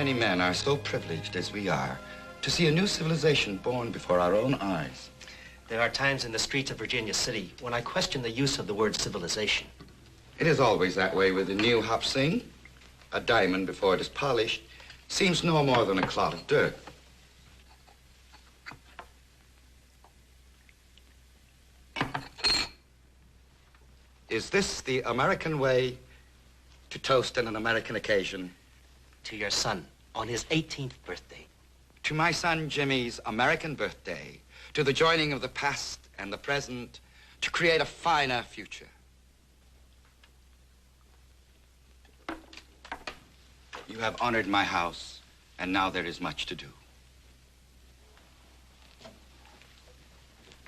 many men are so privileged as we are to see a new civilization born before our own eyes. There are times in the streets of Virginia City when I question the use of the word civilization. It is always that way with the new Hop Sing. A diamond, before it is polished, seems no more than a clod of dirt. Is this the American way to toast on an American occasion? To your son, on his 18th birthday. To my son Jimmy's American birthday, to the joining of the past and the present, to create a finer future. You have honored my house, and now there is much to do.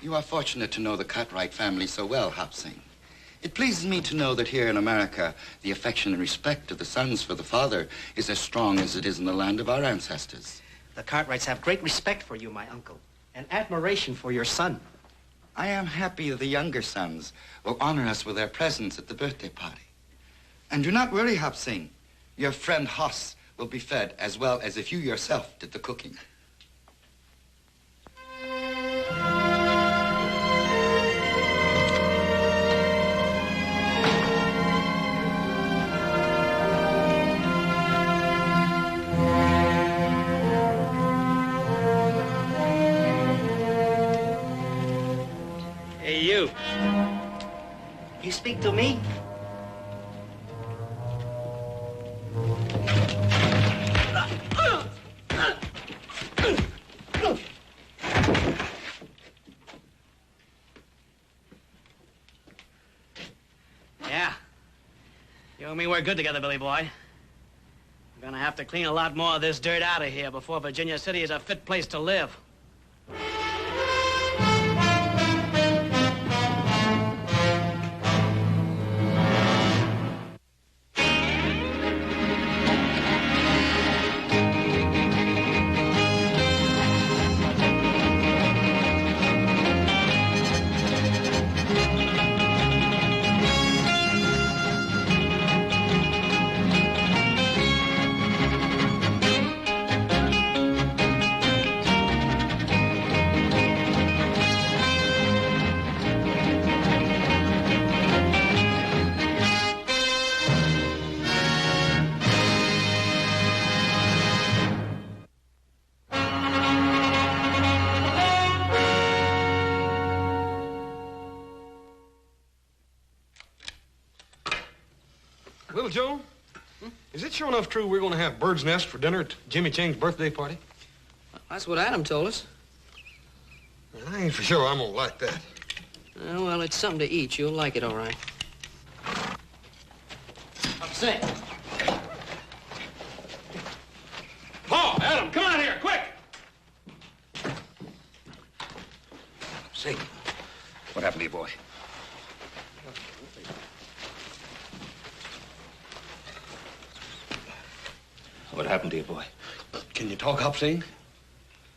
You are fortunate to know the Cartwright family so well, Hop Sing. It pleases me to know that here in America, the affection and respect of the sons for the father is as strong as it is in the land of our ancestors. The Cartwrights have great respect for you, my uncle, and admiration for your son. I am happy that the younger sons will honor us with their presence at the birthday party. And do not worry, Hop Sing. Your friend Hoss will be fed as well as if you yourself did the cooking. Hey, you. You speak to me? Yeah. You and me work good together, Billy boy. We're gonna have to clean a lot more of this dirt out of here before Virginia City is a fit place to live. Little Joe, is it sure enough true we're going to have bird's nest for dinner at Jimmy Chang's birthday party? That's what Adam told us. I ain't for sure I'm going to like that. Well, it's something to eat. You'll like it, all right. I'm sick. Paul, Adam, come out here, quick! Say, what happened to your boy? What happened to your boy? Can you talk, Hop Sing?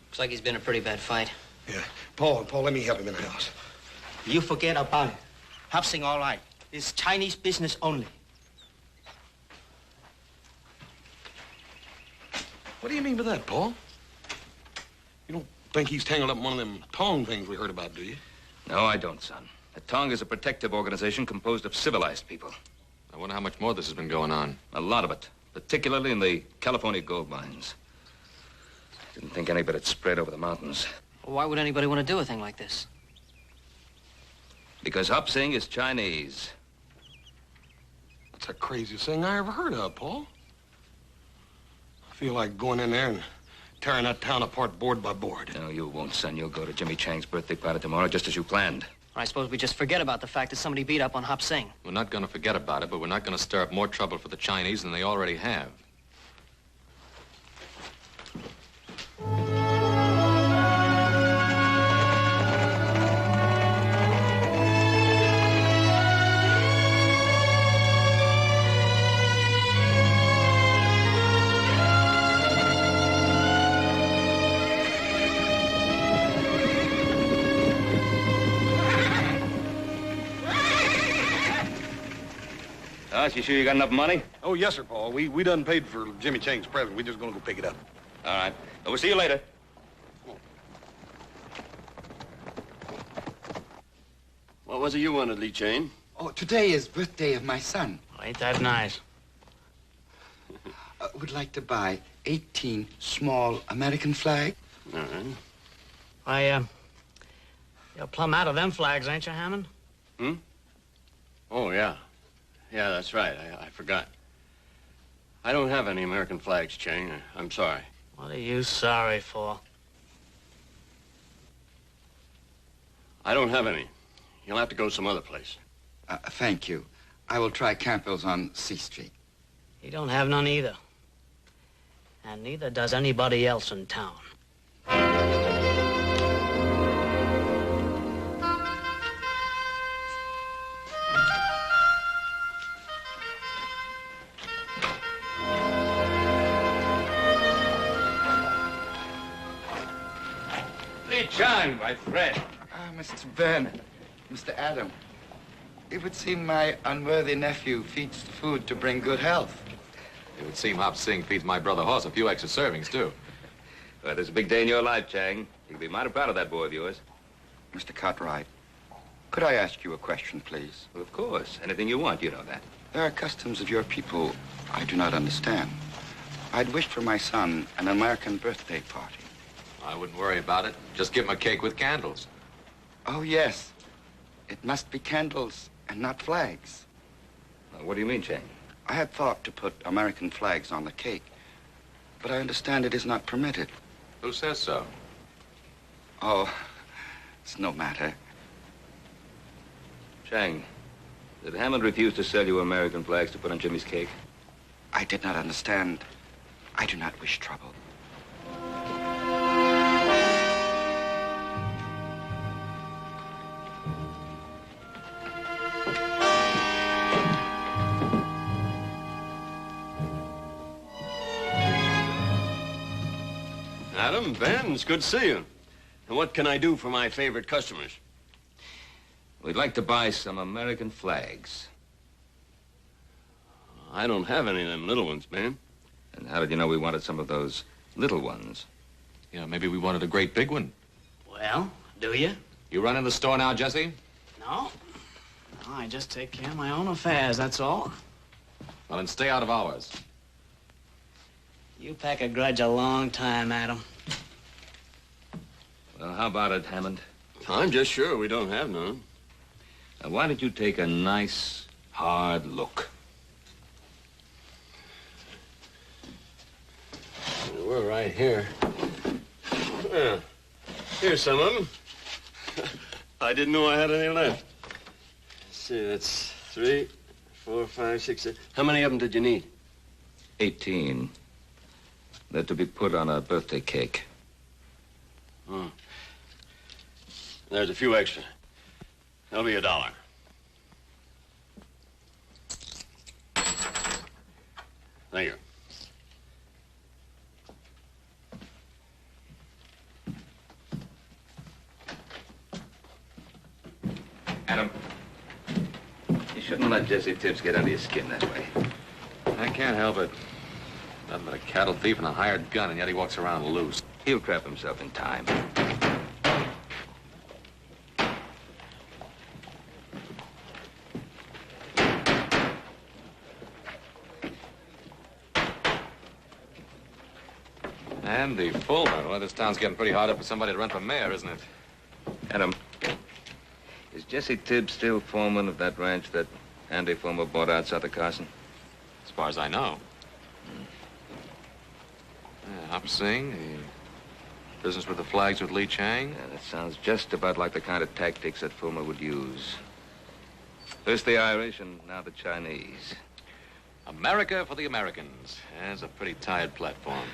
Looks like he's been in a pretty bad fight. Yeah. Paul, let me help him in the house. You forget about it. Hop Sing, all right. It's Chinese business only. What do you mean by that, Paul? You don't think he's tangled up in one of them Tong things we heard about, do you? No, I don't, son. The Tong is a protective organization composed of civilized people. I wonder how much more this has been going on. A lot of it, particularly in the California gold mines. Didn't think any of it had spread over the mountains. Well, why would anybody want to do a thing like this? Because Hop Sing is Chinese. That's the craziest thing I ever heard of, Paul. I feel like going in there and tearing that town apart board by board. No, you won't, son. You'll go to Jimmy Chang's birthday party tomorrow, just as you planned. I suppose we just forget about the fact that somebody beat up on Hop Sing. We're not going to forget about it, but we're not going to stir up more trouble for the Chinese than they already have. Hoss, you sure you got enough money? Oh, yes, sir, Paul. We done paid for Jimmy Chang's present. We just gonna go pick it up. All right. Well, we'll see you later. What was it you wanted, Lee Chang? Oh, today is birthday of my son. Oh, ain't that nice? Would like to buy 18 small American flags. All right. Why, you're plumb out of them flags, ain't you, Hammond? Hmm? Oh, yeah. Yeah, that's right. I forgot. I don't have any American flags, Chang. I'm sorry. What are you sorry for? I don't have any. You'll have to go some other place. Thank you. I will try Campbell's on C Street. He don't have none either. And neither does anybody else in town. Lee Chang, my friend. Mr. Burnett, Mr. Adam. It would seem my unworthy nephew feeds the food to bring good health. It would seem Hop Sing feeds my brother Hoss a few extra servings, too. Well, this is a big day in your life, Chang. You can be mighty proud of that boy of yours. Mr. Cartwright, could I ask you a question, please? Well, of course. Anything you want, you know that. There are customs of your people I do not understand. I'd wished for my son an American birthday party. I wouldn't worry about it. Just give him a cake with candles. Oh, yes. It must be candles and not flags. Now, what do you mean, Chang? I had thought to put American flags on the cake, but I understand it is not permitted. Who says so? Oh, it's no matter. Chang, did Hammond refuse to sell you American flags to put on Jimmy's cake? I did not understand. I do not wish trouble. Adam, Ben, it's good to see you. And what can I do for my favorite customers? We'd like to buy some American flags. I don't have any of them little ones, Ben. And how did you know we wanted some of those little ones? Yeah, maybe we wanted a great big one. Well, do you? You run in the store now, Jesse? No. No, I just take care of my own affairs, that's all. Well, then stay out of ours. You pack a grudge a long time, Adam. Well, how about it, Hammond? I'm just sure we don't have none. Now, why don't you take a nice, hard look? We're right here. Yeah. Here's some of them. I didn't know I had any left. Let's see, that's 3, 4, 5, 6, 7. How many of them did you need? 18. They're to be put on a birthday cake. Oh. There's a few extra. That'll be $1. Thank you. Adam, you shouldn't let Jesse Tibbs get under your skin that way. I can't help it. Nothing but a cattle thief and a hired gun, and yet he walks around loose. He'll trap himself in time. Andy Fulmer. Well, this town's getting pretty hard up for somebody to run for mayor, isn't it? Adam, is Jesse Tibbs still foreman of that ranch that Andy Fulmer bought out south of Carson? As far as I know. Yeah, Hop Sing, the business with the flags with Lee Chang. Yeah, that sounds just about like the kind of tactics that Fulmer would use. First the Irish and now the Chinese. America for the Americans. Yeah, it's a pretty tired platform.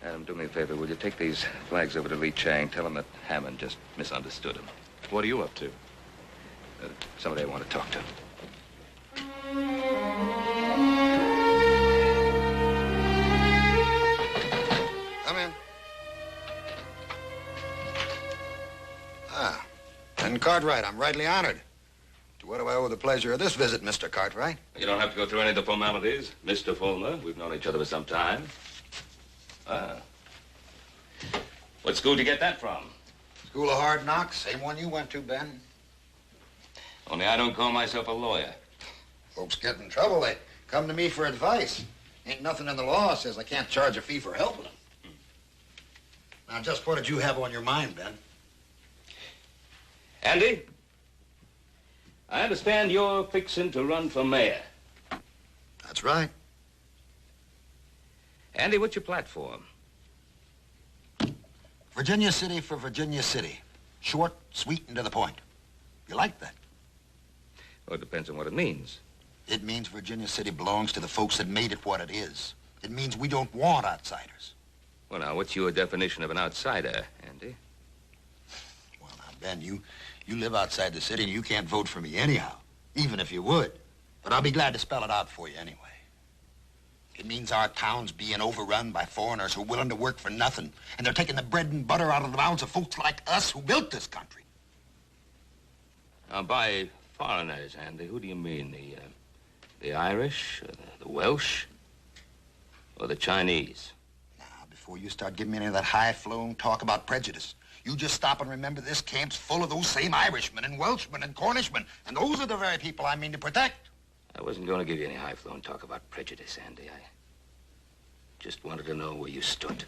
Adam, do me a favor. Will you take these flags over to Lee Chang? Tell him that Hammond just misunderstood him. What are you up to? Somebody I want to talk to. Come in. And Cartwright, I'm rightly honored To what do I owe the pleasure of this visit, Mr. Cartwright? You don't have to go through any of the formalities, Mr. Fulmer. We've known each other for some time. Ah. What school did you get that from? School of Hard Knocks, same one you went to, Ben. Only I don't call myself a lawyer. Folks get in trouble, they come to me for advice. Ain't nothing in the law says I can't charge a fee for helping them. Now, just what did you have on your mind, Ben? Andy, I understand you're fixing to run for mayor. That's right. Andy, what's your platform? Virginia City for Virginia City. Short, sweet, and to the point. You like that? Well, it depends on what it means. It means Virginia City belongs to the folks that made it what it is. It means we don't want outsiders. Well, now, what's your definition of an outsider, Andy? Well, now, Ben, you live outside the city and you can't vote for me anyhow, even if you would. But I'll be glad to spell it out for you anyway. It means our town's being overrun by foreigners who are willing to work for nothing, and they're taking the bread and butter out of the mouths of folks like us who built this country. Now, by foreigners, Andy, who do you mean? The Irish, or the Welsh, or the Chinese? Now, before you start giving me any of that high-flown talk about prejudice, you just stop and remember this camp's full of those same Irishmen and Welshmen and Cornishmen, and those are the very people I mean to protect. I wasn't going to give you any high-flown talk about prejudice, Andy. I just wanted to know where you stood.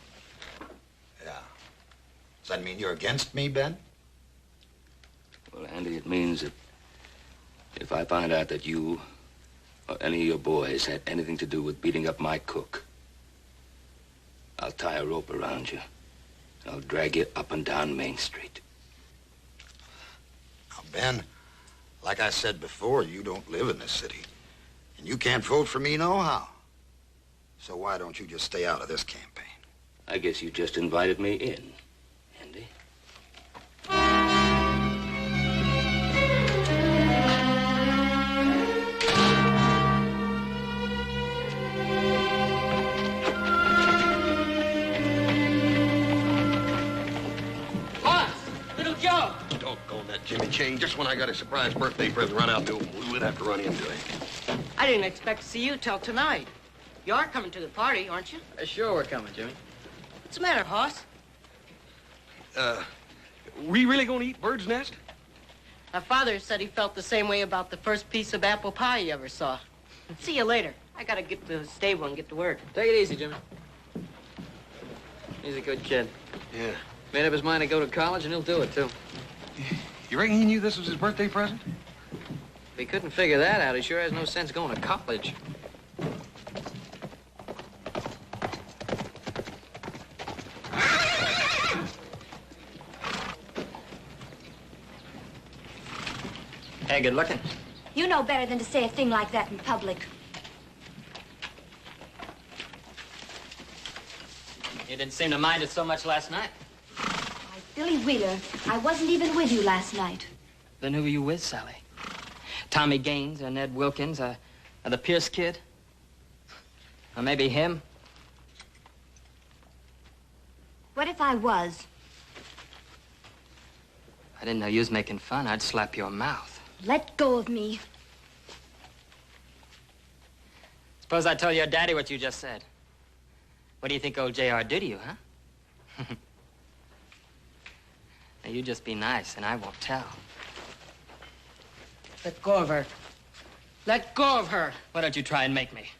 Yeah. Does that mean you're against me, Ben? Well, Andy, it means that if I find out that you or any of your boys had anything to do with beating up my cook, I'll tie a rope around you. And I'll drag you up and down Main Street. Now, Ben, like I said before, you don't live in this city. And you can't vote for me nohow. So why don't you just stay out of this campaign? I guess you just invited me in, Andy. Doggone that Jimmy Chain. Just when I got a surprise birthday present right out the open, we'd have to run into him. I didn't expect to see you till tonight. You are coming to the party, aren't you? Sure, we're coming, Jimmy. What's the matter, Hoss? We really gonna eat bird's nest? My father said he felt the same way about the first piece of apple pie he ever saw. See you later. I gotta get to the stable and get to work. Take it easy, Jimmy. He's a good kid. Yeah. Made up his mind to go to college, and he'll do it, too. You reckon he knew this was his birthday present? If he couldn't figure that out, he sure has no sense going to college. Hey, good looking. You know better than to say a thing like that in public. You didn't seem to mind it so much last night. Why, Billy Wheeler, I wasn't even with you last night. Then who were you with, Sally? Tommy Gaines or Ned Wilkins or the Pierce kid? Or maybe him? What if I was? I didn't know you was making fun. I'd slap your mouth. Let go of me. Suppose I tell your daddy what you just said. What do you think old J.R. did to you, huh? Now, you just be nice, and I won't tell. Let go of her. Let go of her. Why don't you try and make me?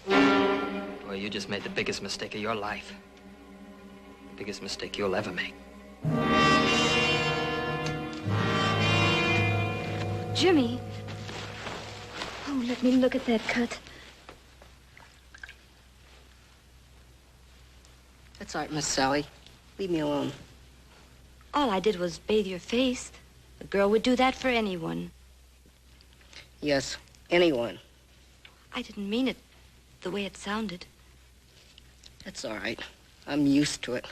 Boy, you just made the biggest mistake of your life. The biggest mistake you'll ever make. Jimmy. Oh, let me look at that cut. That's all right, Miss Sally. Leave me alone. All I did was bathe your face. A girl would do that for anyone. Yes, anyone. I didn't mean it the way it sounded. That's all right. I'm used to it.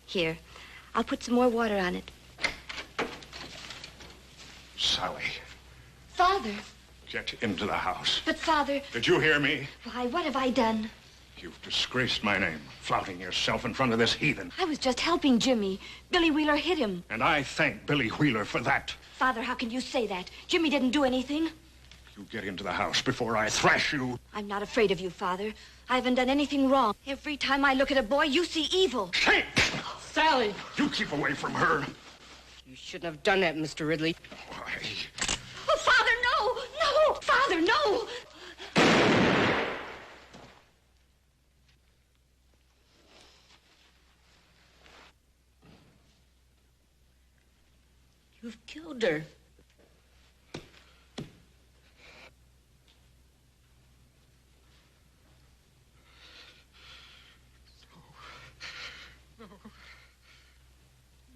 Here, I'll put some more water on it. Sally, Father. get into the house. But, Father... Did you hear me? Why, what have I done? You've disgraced my name, flouting yourself in front of this heathen. I was just helping Jimmy. Billy Wheeler hit him. And I thank Billy Wheeler for that. Father, how can you say that? Jimmy didn't do anything. You get into the house before I thrash you. I'm not afraid of you, Father. I haven't done anything wrong. Every time I look at a boy, you see evil. Shame! Sally! You keep away from her. You shouldn't have done that, Mr. Ridley. Why? Oh, Father, no! No! Father, no! You've killed her.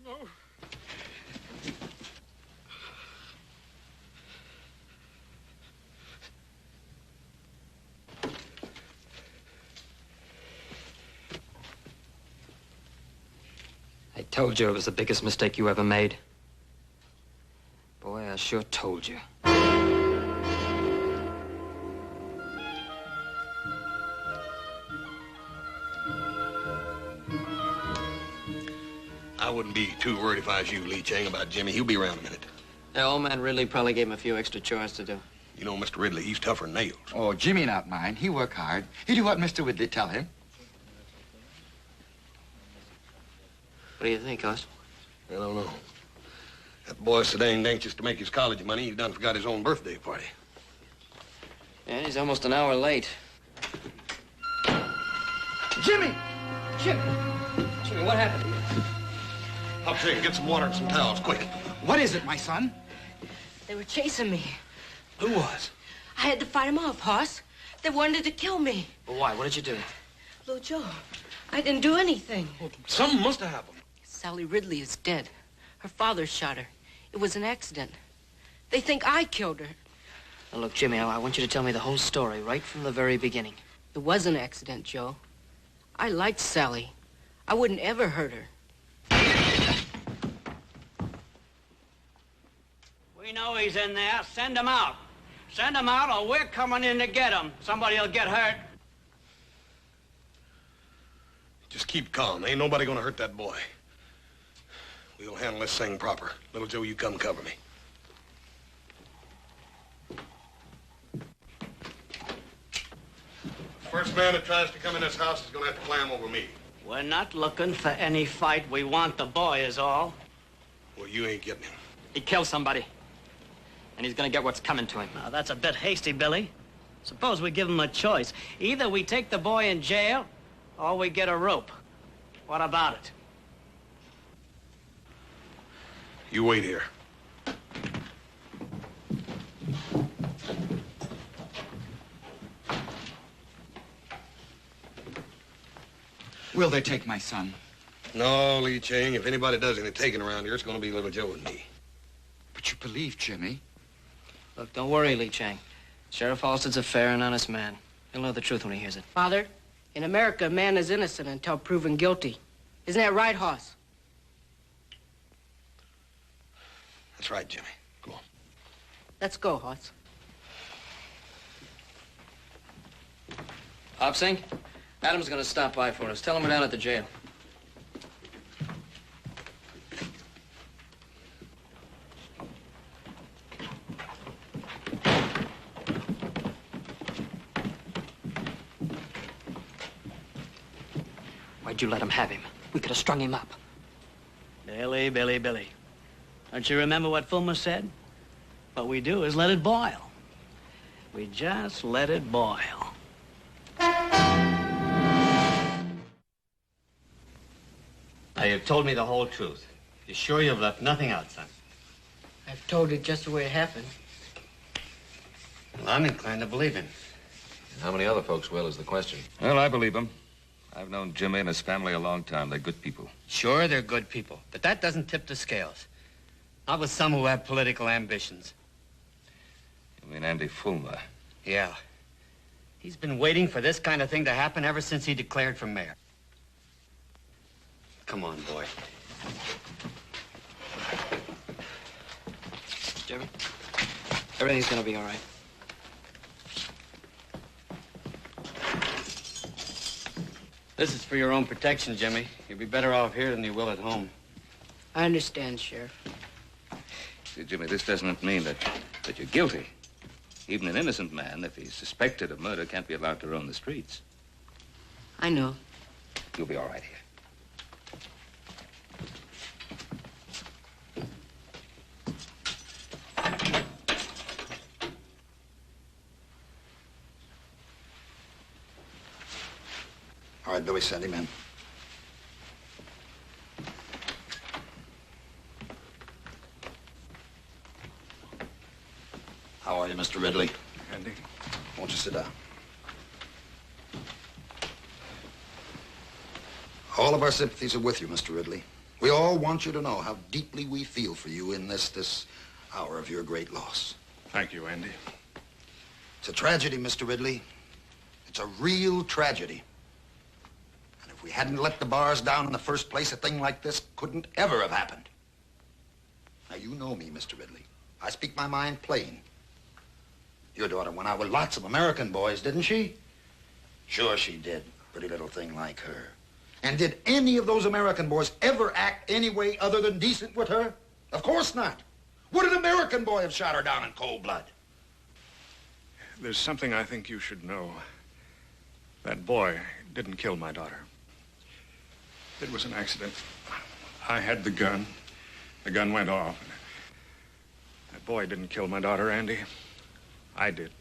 No. I told you it was the biggest mistake you ever made. Boy, I sure told you. I wouldn't be too worried if I was you, Lee Chang, about Jimmy. He'll be around in a minute. Yeah, old man Ridley probably gave him a few extra chores to do. You know, Mr. Ridley, he's tougher than nails. Oh, Jimmy not mine. He work hard. He do what Mr. Ridley tell him. What do you think, Hoss? I don't know. That boy's so danged anxious to make his college money, he done forgot his own birthday party. Yeah, he's almost an hour late. Jimmy! Jimmy! Jimmy, what happened to you? Hop, Shane, get some water and some towels, quick. What is it, my son? They were chasing me. Who was? I had to fight them off, Hoss. They wanted to kill me. Well, why? What did you do? Little Joe, I didn't do anything. Well, something must have happened. Sally Ridley is dead. Her father shot her. It was an accident. They think I killed her. Now, look, Jimmy, I want you to tell me the whole story right from the very beginning. It was an accident, Joe. I liked Sally. I wouldn't ever hurt her. We know he's in there. Send him out. Send him out or we're coming in to get him. Somebody'll get hurt. Just keep calm. Ain't nobody gonna hurt that boy. We'll handle this thing proper. Little Joe, you come cover me. First man that tries to come in this house is gonna have to climb over me. We're not looking for any fight. We want the boy is all. Well, you ain't getting him. He killed somebody. And he's gonna get what's coming to him. Now, that's a bit hasty, Billy. Suppose we give him a choice. Either we take the boy in jail or we get a rope. What about it? You wait here. Will they take my son? No, Lee Chang, if anybody does any taking around here, it's gonna be Little Joe and me. But you believe Jimmy? Look, don't worry, Lee Chang. Sheriff Halstead's a fair and honest man. He'll know the truth when he hears it. Father, in America, a man is innocent until proven guilty. Isn't that right, Hoss? That's right, Jimmy. Go on. Let's go, Hoss. Hop Sing, Adam's gonna stop by for us. Tell him we're down at the jail. Why'd you let him have him? We could have strung him up. Billy, Billy, Billy. Don't you remember what Fulmer said? What we do is let it boil. We just let it boil. Now, you've told me the whole truth. You sure you've left nothing out, son? I've told it just the way it happened. Well, I'm inclined to believe him. How many other folks will is the question. Well, I believe him. I've known Jimmy and his family a long time. They're good people. Sure, they're good people, but that doesn't tip the scales. Not with some who have political ambitions. You mean Andy Fulmer? Yeah. He's been waiting for this kind of thing to happen ever since he declared for mayor. Come on, boy. Jimmy, everything's gonna be all right. This is for your own protection, Jimmy. You'll be better off here than you will at home. I understand, Sheriff. See, Jimmy, this doesn't mean that you're guilty. Even an innocent man, if he's suspected of murder, can't be allowed to roam the streets. I know. You'll be all right here. All right, Billy, send him in. How are you, Mr. Ridley? Andy? Won't you sit down? All of our sympathies are with you, Mr. Ridley. We all want you to know how deeply we feel for you in this hour of your great loss. Thank you, Andy. It's a tragedy, Mr. Ridley. It's a real tragedy. And if we hadn't let the bars down in the first place, a thing like this couldn't ever have happened. Now, you know me, Mr. Ridley. I speak my mind plain. Your daughter went out with lots of American boys, didn't she? Sure she did. Pretty little thing like her. And did any of those American boys ever act any way other than decent with her? Of course not. Would an American boy have shot her down in cold blood? There's something I think you should know. That boy didn't kill my daughter. It was an accident. I had the gun. The gun went off. That boy didn't kill my daughter, Andy. I did.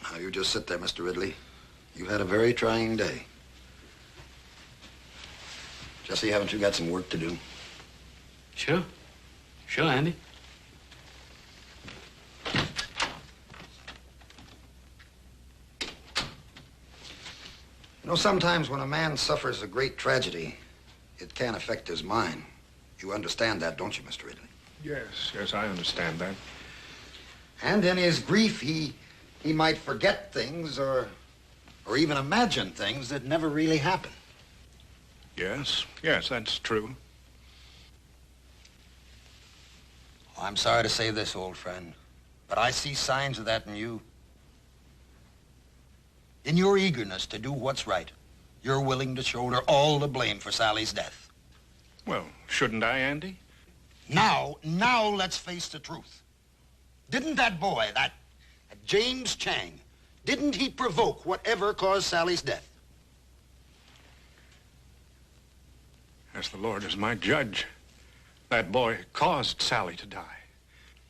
Now, you just sit there, Mr. Ridley. You've had a very trying day. Jesse, haven't you got some work to do? Sure. Sure, Andy. You know, sometimes when a man suffers a great tragedy, it can affect his mind. You understand that, don't you, Mr. Ridley? Yes, I understand that. And in his grief, he might forget things or even imagine things that never really happened. Yes, that's true. Oh, I'm sorry to say this, old friend, but I see signs of that in you. In your eagerness to do what's right, you're willing to shoulder all the blame for Sally's death. Well, shouldn't I, Andy? Now let's face the truth. Didn't that boy, that James Chang, didn't he provoke whatever caused Sally's death? As the Lord is my judge, that boy caused Sally to die.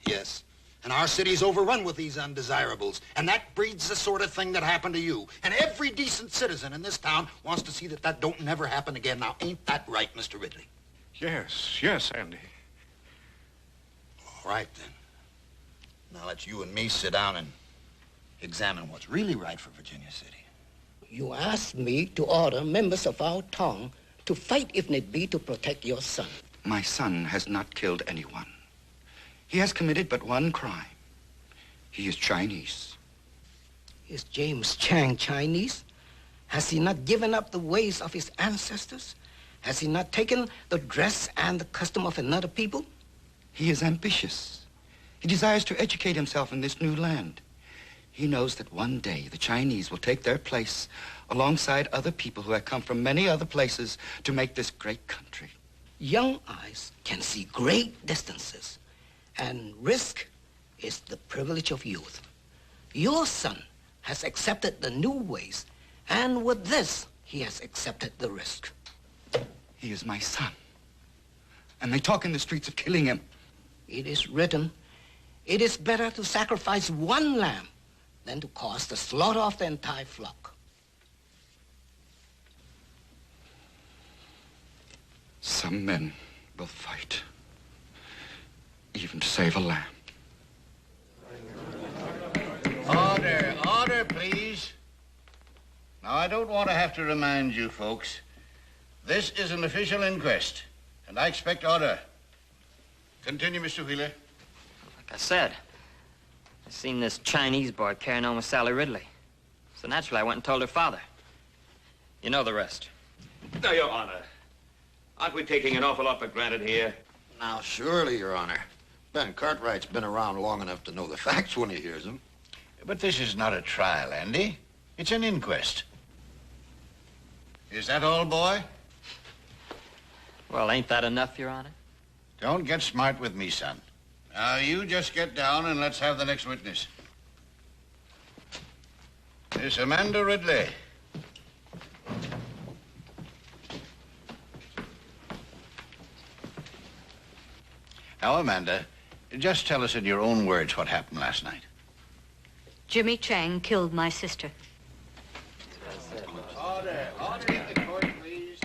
Yes, and our city's overrun with these undesirables, and that breeds the sort of thing that happened to you. And every decent citizen in this town wants to see that don't never happen again. Now, ain't that right, Mr. Ridley? Yes, Andy. All right, then. Now let's you and me sit down and examine what's really right for Virginia City. You asked me to order members of our town to fight if need be to protect your son. My son has not killed anyone. He has committed but one crime. He is Chinese. Is James Chang Chinese? Has he not given up the ways of his ancestors? Has he not taken the dress and the custom of another people? He is ambitious. He desires to educate himself in this new land. He knows that one day the Chinese will take their place alongside other people who have come from many other places to make this great country. Young eyes can see great distances, and risk is the privilege of youth. Your son has accepted the new ways, and with this, he has accepted the risk. He is my son, and they talk in the streets of killing him. It is written, it is better to sacrifice one lamb than to cause the slaughter of the entire flock. Some men will fight, even to save a lamb. Order, please. Now, I don't want to have to remind you folks, this is an official inquest, and I expect order. Continue, Mr. Wheeler. Like I said, I seen this Chinese boy carrying on with Sally Ridley. So naturally, I went and told her father. You know the rest. No, Your Honor. Aren't we taking an awful lot for granted here? Now, surely, Your Honor. Ben Cartwright's been around long enough to know the facts when he hears them. But this is not a trial, Andy. It's an inquest. Is that all, boy? Well, ain't that enough, Your Honor? Don't get smart with me, son. Now, you just get down and let's have the next witness. Miss Amanda Ridley. Now, Amanda, just tell us in your own words what happened last night. Jimmy Chang killed my sister. Order. Order in the court, please.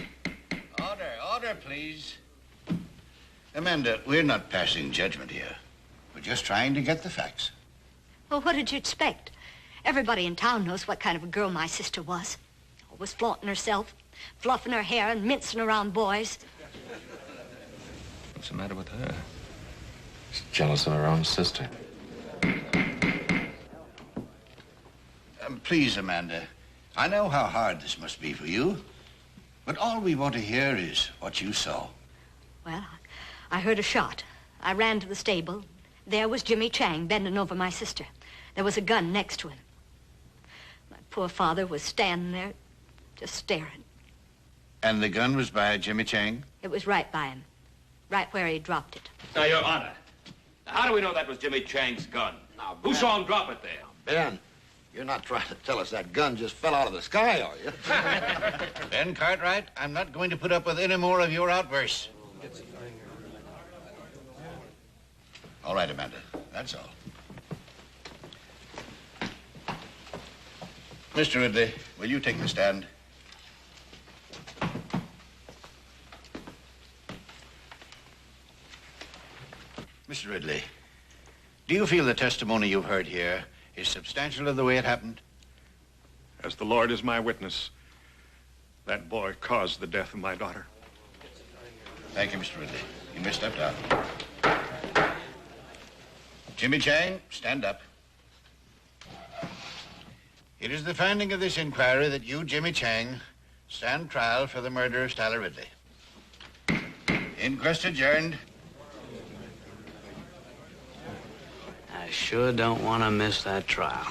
Order, please. Amanda, we're not passing judgment here. We're just trying to get the facts. Well, what did you expect? Everybody in town knows what kind of a girl my sister was. Always flaunting herself, fluffing her hair and mincing around boys. What's the matter with her? She's jealous of her own sister. Please, Amanda, I know how hard this must be for you, but all we want to hear is what you saw. Well, I heard a shot. I ran to the stable. There was Jimmy Chang bending over my sister. There was a gun next to him. My poor father was standing there, just staring. And the gun was by Jimmy Chang? It was right by him, right where he dropped it. Now, Your Honor, how do we know that was Jimmy Chang's gun? Now, Who saw him drop it there? Ben, you're not trying to tell us that gun just fell out of the sky, are you? Ben Cartwright, I'm not going to put up with any more of your outbursts. All right, Amanda, that's all. Mr. Ridley, will you take the stand? Mr. Ridley, do you feel the testimony you've heard here is substantial of the way it happened? As the Lord is my witness, that boy caused the death of my daughter. Thank you, Mr. Ridley. You may step down. Jimmy Chang, stand up. It is the finding of this inquiry that you, Jimmy Chang, stand trial for the murder of Stella Ridley. Inquest adjourned. I sure don't want to miss that trial.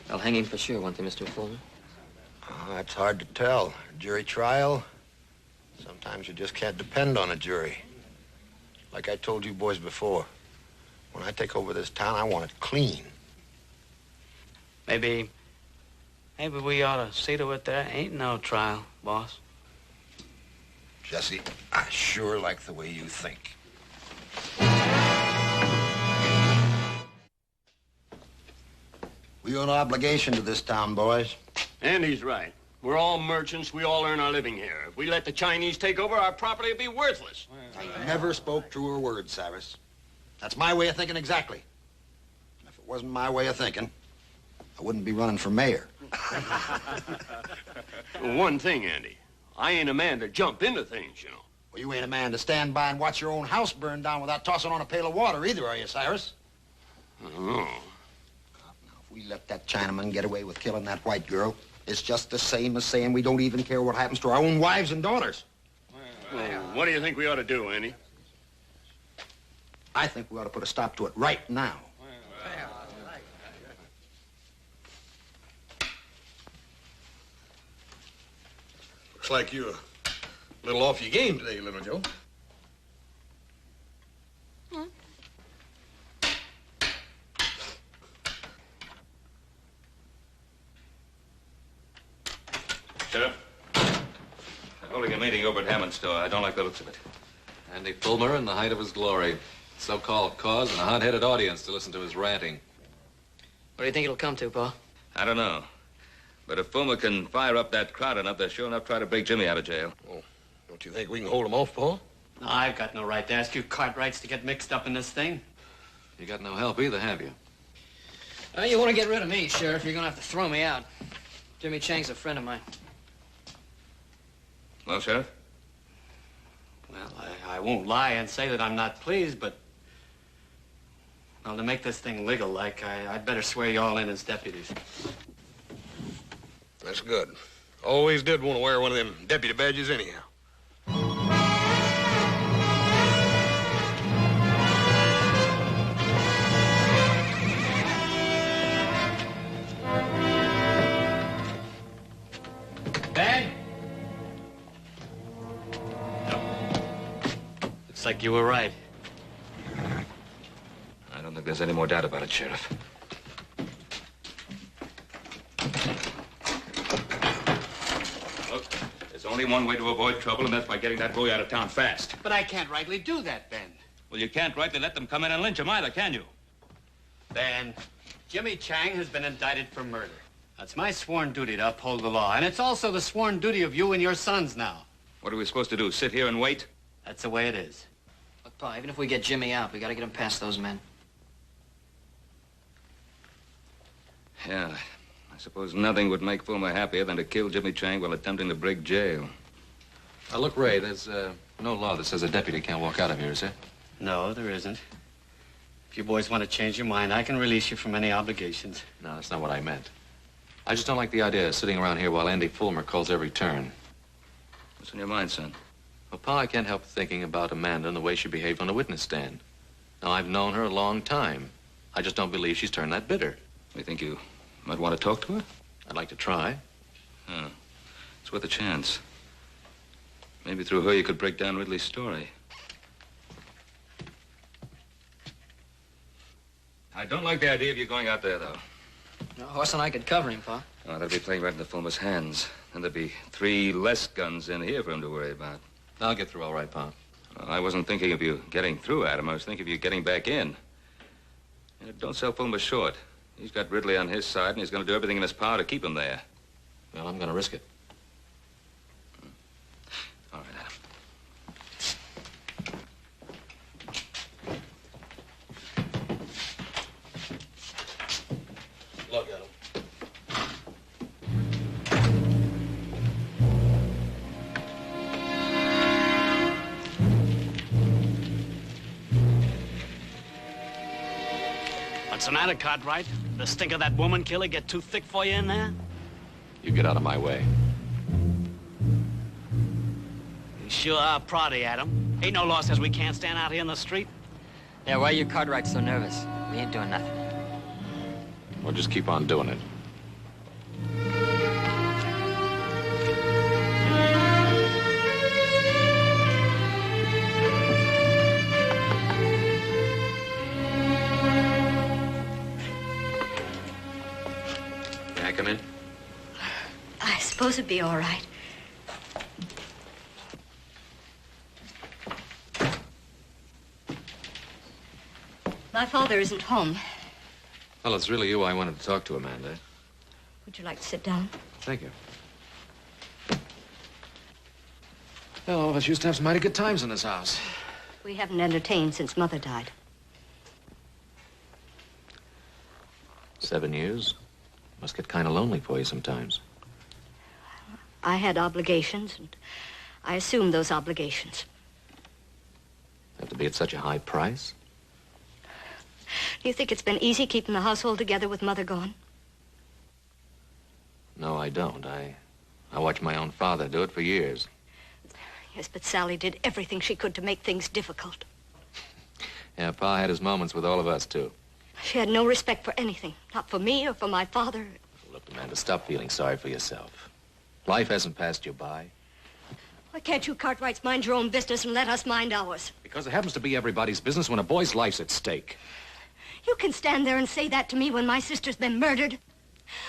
They'll hang him for sure, won't they, Mr. Fullmer? That's hard to tell. Jury trial, sometimes you just can't depend on a jury. Like I told you boys before, when I take over this town, I want it clean. Maybe we ought to see to it there ain't no trial, boss. Jesse, I sure like the way you think. We owe no obligation to this town, boys. And he's right. We're all merchants. We all earn our living here. If we let the Chinese take over, our property will be worthless. I never spoke truer words, Cyrus. That's my way of thinking exactly. And if it wasn't my way of thinking, I wouldn't be running for mayor. One thing, Andy. I ain't a man to jump into things, you know. Well, you ain't a man to stand by and watch your own house burn down without tossing on a pail of water either, are you, Cyrus? Oh. If we let that Chinaman get away with killing that white girl, it's just the same as saying we don't even care what happens to our own wives and daughters. Well, what do you think we ought to do, Andy? I think we ought to put a stop to it right now. Looks like you're a little off your game today, little Joe. Sheriff, they're holding a meeting over at Hammond's store. I don't like the looks of it. Andy Fulmer in the height of his glory. So-called cause and a hot-headed audience to listen to his ranting. What do you think it'll come to, Pa? I don't know. But if Fulmer can fire up that crowd enough, they'll sure enough try to break Jimmy out of jail. Oh, don't you think we can hold him off, Paul? No, I've got no right to ask you Cartwrights to get mixed up in this thing. You got no help either, have you? You want to get rid of me, Sheriff, you're going to have to throw me out. Jimmy Chang's a friend of mine. Well, Sheriff? Well, I won't lie and say that I'm not pleased, but... Well, to make this thing legal-like, I'd better swear you all in as deputies. That's good. Always did want to wear one of them deputy badges anyhow. Ben? Looks like you were right. I don't think there's any more doubt about it, Sheriff. Look, there's only one way to avoid trouble, and that's by getting that boy out of town fast. But I can't rightly do that, Ben. Well, you can't rightly let them come in and lynch him either, can you? Ben, Jimmy Chang has been indicted for murder. That's my sworn duty to uphold the law, and it's also the sworn duty of you and your sons now. What are we supposed to do, sit here and wait? That's the way it is. Look, Pa, even if we get Jimmy out, we gotta get him past those men. Yeah, I suppose nothing would make Fulmer happier than to kill Jimmy Chang while attempting to break jail. Now, look, Ray, there's no law that says a deputy can't walk out of here, is there? No, there isn't. If you boys want to change your mind, I can release you from any obligations. No, that's not what I meant. I just don't like the idea of sitting around here while Andy Fulmer calls every turn. What's on your mind, son? Well, Pa, I can't help thinking about Amanda and the way she behaved on the witness stand. Now, I've known her a long time. I just don't believe she's turned that bitter. You think you might want to talk to her? I'd like to try. Oh, it's worth a chance. Maybe through her you could break down Ridley's story. I don't like the idea of you going out there, though. No, Horse and I could cover him, Pa. Oh, that'd be playing right into Fulmer's hands. And there'd be 3 less guns in here for him to worry about. I'll get through all right, Pa. Well, I wasn't thinking of you getting through, Adam. I was thinking of you getting back in. Don't sell Fulmer short. He's got Ridley on his side, and he's going to do everything in his power to keep him there. Well, I'm going to risk it. All right, Adam. Look at him. What's the matter, Cartwright? The stink of that woman killer get too thick for you in there? You get out of my way. You sure are proddy, Adam. Ain't no law says we can't stand out here in the street. Yeah, why are you Cartwrights so nervous? We ain't doing nothing. Well, just keep on doing it. Can I come in? I suppose it'd be all right. My father isn't home. Well, it's really you I wanted to talk to, Amanda. Would you like to sit down? Thank you. Well, all of us used to have some mighty good times in this house. We haven't entertained since Mother died. 7 years. Must get kind of lonely for you sometimes. I had obligations, and I assumed those obligations. Have to be at such a high price? Do you think it's been easy keeping the household together with Mother gone? No, I don't. I watched my own father do it for years. Yes, but Sally did everything she could to make things difficult. Yeah, Pa had his moments with all of us, too. She had no respect for anything, not for me or for my father. Look, Amanda, stop feeling sorry for yourself. Life hasn't passed you by. Why can't you Cartwrights mind your own business and let us mind ours? Because it happens to be everybody's business when a boy's life's at stake. You can stand there and say that to me when my sister's been murdered.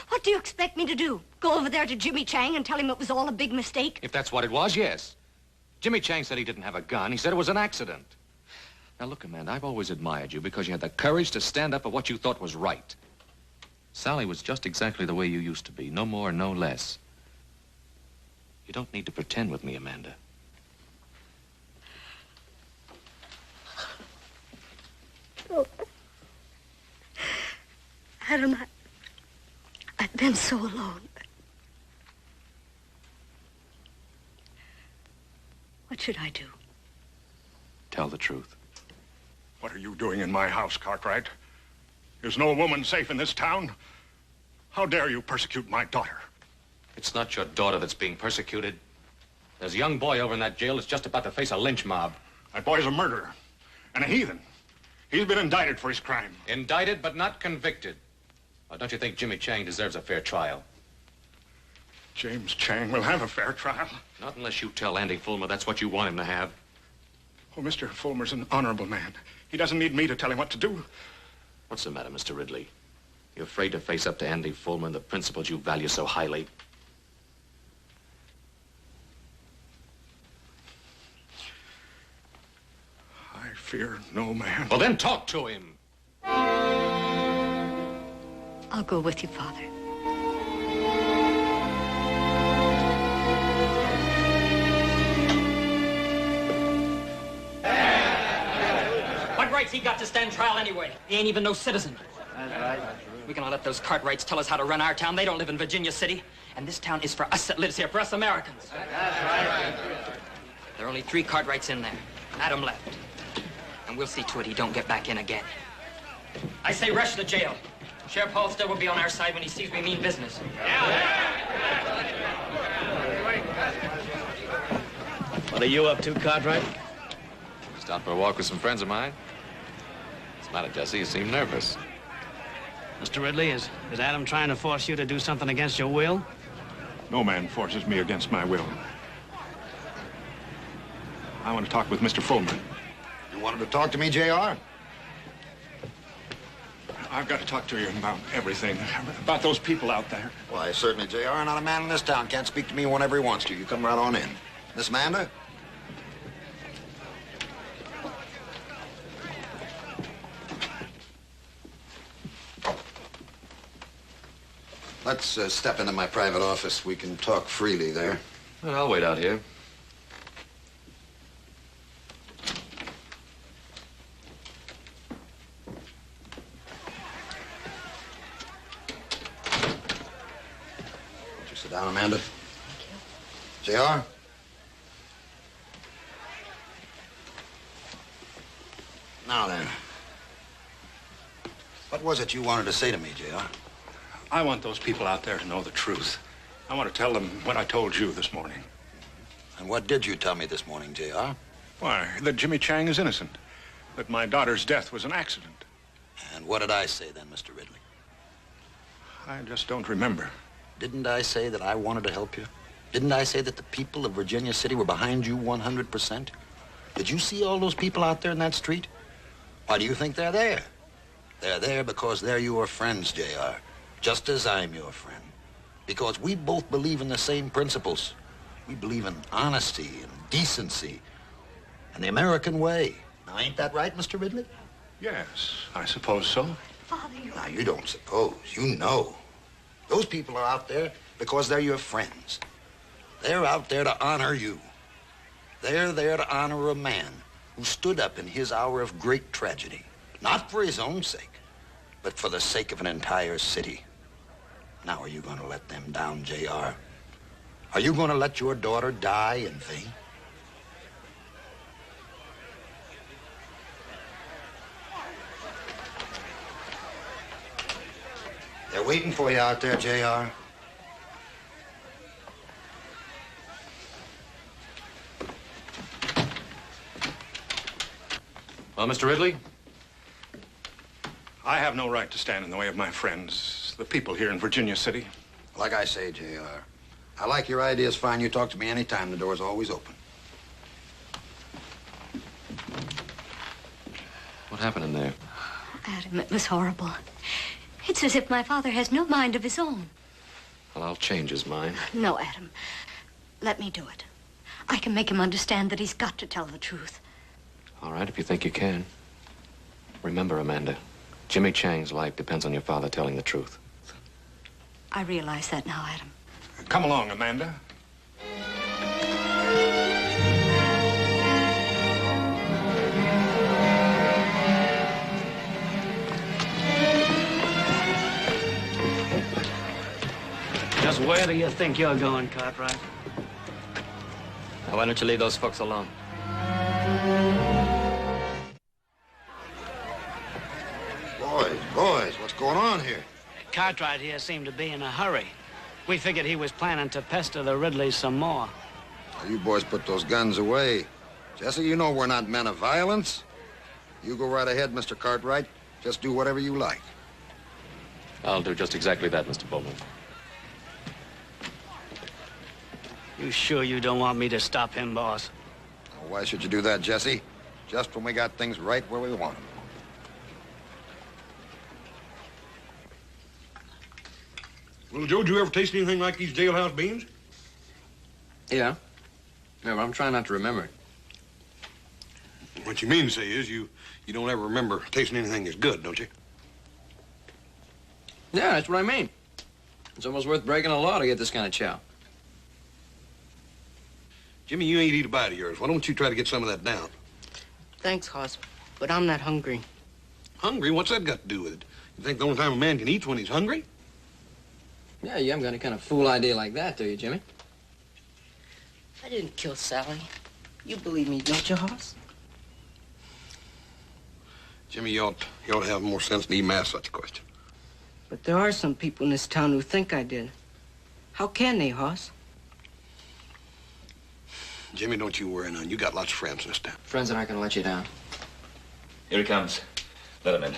What do you expect me to do? Go over there to Jimmy Chang and tell him it was all a big mistake? If that's what it was, yes. Jimmy Chang said he didn't have a gun. He said it was an accident. Now, look, Amanda, I've always admired you because you had the courage to stand up for what you thought was right. Sally was just exactly the way you used to be, no more, no less. You don't need to pretend with me, Amanda. Oh. Adam, I've been so alone. What should I do? Tell the truth. What are you doing in my house, Cartwright? Is no woman safe in this town? How dare you persecute my daughter? It's not your daughter that's being persecuted. There's a young boy over in that jail that's just about to face a lynch mob. That boy's a murderer and a heathen. He's been indicted for his crime. Indicted but not convicted. Or don't you think Jimmy Chang deserves a fair trial? James Chang will have a fair trial. Not unless you tell Andy Fulmer that's what you want him to have. Oh, Mr. Fulmer's an honorable man. He doesn't need me to tell him what to do. What's the matter, Mr. Ridley? You afraid to face up to Andy Fulmer and the principles you value so highly? I fear no man. Well, then talk to him. I'll go with you, Father. What rights he got to stand trial anyway? He ain't even no citizen. That's right. We cannot let those Cartwrights tell us how to run our town. They don't live in Virginia City. And this town is for us that lives here, for us Americans. That's right. There are only 3 Cartwrights in there. Adam left. And we'll see to it he don't get back in again. I say rush the jail. Sheriff Halstead will be on our side when he sees we mean business. What are you up to, Cartwright? Just out for a walk with some friends of mine. What's the matter, Jesse? You seem nervous. Mr. Ridley, is Adam trying to force you to do something against your will? No man forces me against my will. I want to talk with Mr. Fulmer. You wanted to talk to me, J.R.? I've got to talk to you about everything. About those people out there. Why, certainly, J.R. Not a man in this town can't speak to me whenever he wants to. You come right on in. Miss Amanda? Let's step into my private office. We can talk freely there. Well, I'll wait out here. Won't you sit down, Amanda? Thank you. J.R.? Now then. What was it you wanted to say to me, J.R.? I want those people out there to know the truth. I want to tell them what I told you this morning. And what did you tell me this morning, J.R.? Why, that Jimmy Chang is innocent. That my daughter's death was an accident. And what did I say then, Mr. Ridley? I just don't remember. Didn't I say that I wanted to help you? Didn't I say that the people of Virginia City were behind you 100%? Did you see all those people out there in that street? Why do you think they're there? They're there because they're your friends, J.R., just as I'm your friend. Because we both believe in the same principles. We believe in honesty and decency and the American way. Now, ain't that right, Mr. Ridley? Yes, I suppose so. Father, Now, you don't suppose. You know. Those people are out there because they're your friends. They're out there to honor you. They're there to honor a man who stood up in his hour of great tragedy. Not for his own sake, but for the sake of an entire city. Now, are you going to let them down, J.R.? Are you going to let your daughter die in vain? They're waiting for you out there, J.R. Well, Mr. Ridley? I have no right to stand in the way of my friends, the people here in Virginia City. Like I say, J.R., I like your ideas fine. You talk to me anytime. The door's always open. What happened in there? Adam, it was horrible. It's as if my father has no mind of his own. Well, I'll change his mind. No, Adam. Let me do it. I can make him understand that he's got to tell the truth. All right, if you think you can. Remember, Amanda, Jimmy Chang's life depends on your father telling the truth. I realize that now, Adam. Come along, Amanda. Just where do you think you're going, Cartwright? Now, why don't you leave those folks alone? Boys, what's going on here? Cartwright here seemed to be in a hurry. We figured he was planning to pester the Ridleys some more. Now, you boys put those guns away. Jesse, you know we're not men of violence. You go right ahead, Mr. Cartwright. Just do whatever you like. I'll do just exactly that, Mr. Bowman. You sure you don't want me to stop him, boss? Why should you do that, Jesse? Just when we got things right where we want them. Well, Joe, did you ever taste anything like these jailhouse beans? Yeah. Yeah, but I'm trying not to remember it. What you mean to say is you don't ever remember tasting anything that's good, don't you? Yeah, that's what I mean. It's almost worth breaking a law to get this kind of chow. Jimmy, you ain't eat a bite of yours. Why don't you try to get some of that down? Thanks, Hoss, but I'm not hungry. Hungry? What's that got to do with it? You think the only time a man can eat's when he's hungry? Yeah, you haven't got any kind of fool idea like that, do you, Jimmy? I didn't kill Sally. You believe me, don't you, Hoss? Jimmy, you ought to have more sense than even ask such a question. But there are some people in this town who think I did. How can they, Hoss? Jimmy, don't you worry none. You got lots of friends in this town. Friends that aren't gonna let you down. Here he comes. Let him in.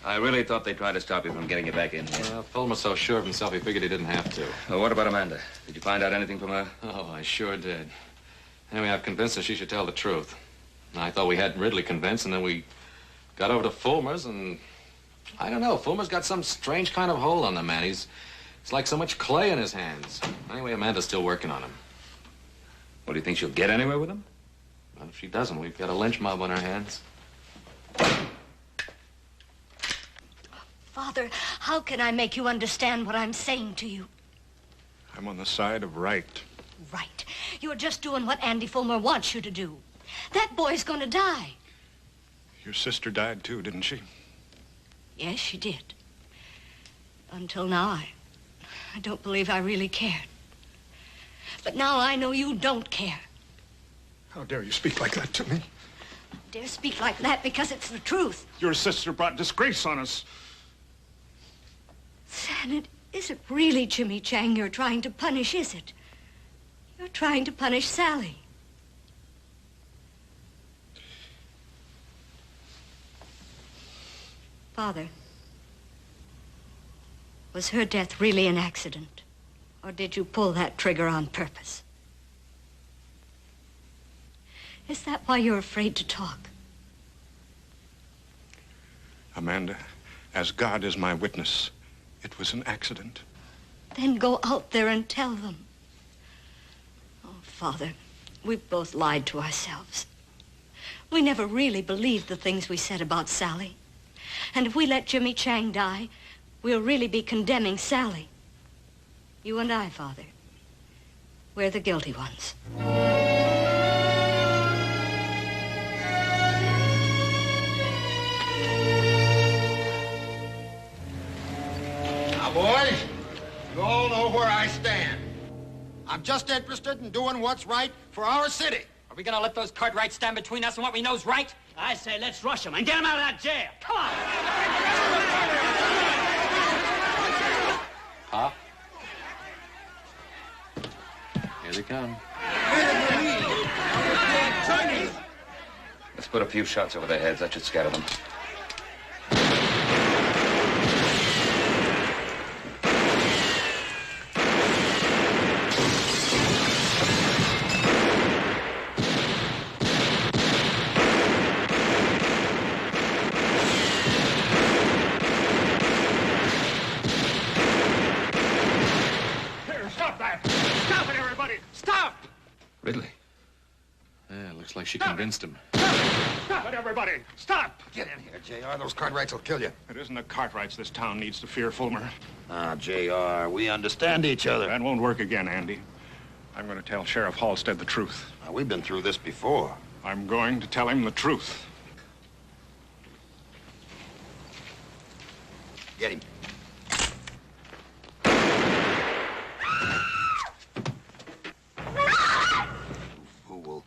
I really thought they tried to stop you from getting you back in here. Fulmer's so sure of himself, he figured he didn't have to. Well, what about Amanda? Did you find out anything from her? Oh, I sure did. Anyway, I've convinced her she should tell the truth. I thought we had Ridley convinced, and then we got over to Fulmer's, and I don't know. Fulmer's got some strange kind of hold on the man. It's like so much clay in his hands. Anyway, Amanda's still working on him. Well, do you think she'll get anywhere with him? Well, if she doesn't, we've got a lynch mob on our hands. Father, how can I make you understand what I'm saying to you? I'm on the side of right. Right. You're just doing what Andy Fulmer wants you to do. That boy's gonna die. Your sister died too, didn't she? Yes, she did. Until now, I don't believe I really cared. But now I know you don't care. How dare you speak like that to me? I dare speak like that because it's the truth. Your sister brought disgrace on us. San, it isn't really Jimmy Chang you're trying to punish, is it? You're trying to punish Sally. Father, was her death really an accident? Or did you pull that trigger on purpose? Is that why you're afraid to talk? Amanda, as God is my witness, it was an accident. Then go out there and tell them. Oh, Father, we've both lied to ourselves. We never really believed the things we said about Sally. And if we let Jimmy Chang die, we'll really be condemning Sally. You and I, Father, we're the guilty ones. Now, boys, you all know where I stand. I'm just interested in doing what's right for our city. Are we gonna let those Cartwrights stand between us and what we know's right? I say let's rush them and get them out of that jail. Come on! Huh? Here they come. Let's put a few shots over their heads. That should scatter them. Ridley. Yeah, looks like she convinced him. Stop it, everybody! Stop! Get in here, J.R. Those Cartwrights will kill you. It isn't the Cartwrights this town needs to fear, Fulmer. Ah, J.R., we understand each other. That won't work again, Andy. I'm going to tell Sheriff Halstead the truth. Now, we've been through this before. I'm going to tell him the truth. Get him. Fool.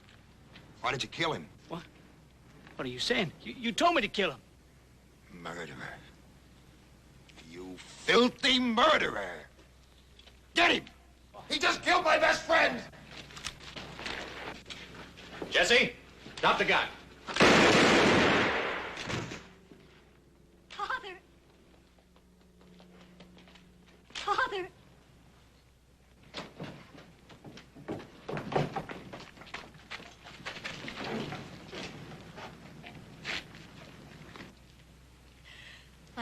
Why did you kill him? What? What are you saying? You told me to kill him. Murderer. You filthy murderer. Get him! He just killed my best friend! Jesse, drop the gun. Father! Father!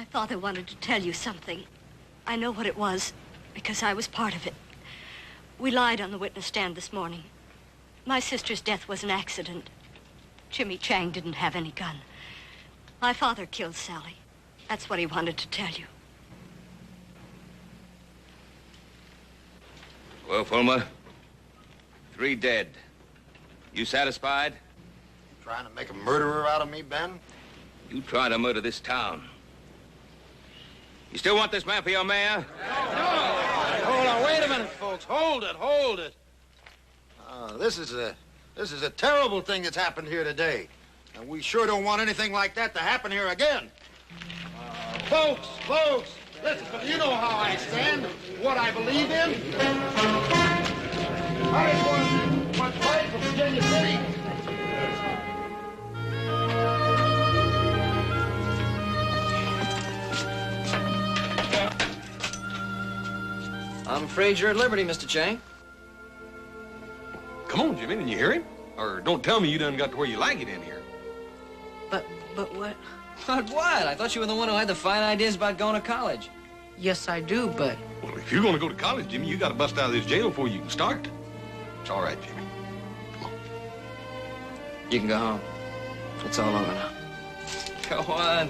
My father wanted to tell you something. I know what it was, because I was part of it. We lied on the witness stand this morning. My sister's death was an accident. Jimmy Chang didn't have any gun. My father killed Sally. That's what he wanted to tell you. Well, Fulmer, 3 dead. You satisfied? Trying to make a murderer out of me, Ben? You tried to murder this town. You still want this man for your mayor? Hold on, wait a minute, folks. Hold it. This is a terrible thing that's happened here today. And we sure don't want anything like that to happen here again. Folks, listen, you know how I stand, what I believe in. I just want what's right for Virginia City. I'm afraid you're at liberty, Mr. Chang. Come on, Jimmy, didn't you hear him? Or don't tell me you done got to where you like it in here. But what? But what? I thought you were the one who had the fine ideas about going to college. Yes, I do, but... Well, if you're going to go to college, Jimmy, you got to bust out of this jail before you can start. It's all right, Jimmy. Come on. You can go home. It's all over now. Go on.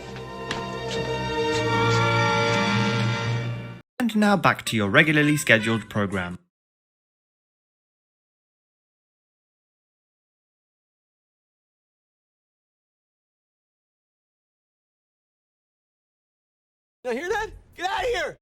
And now back to your regularly scheduled program. Now hear that? Get out of here!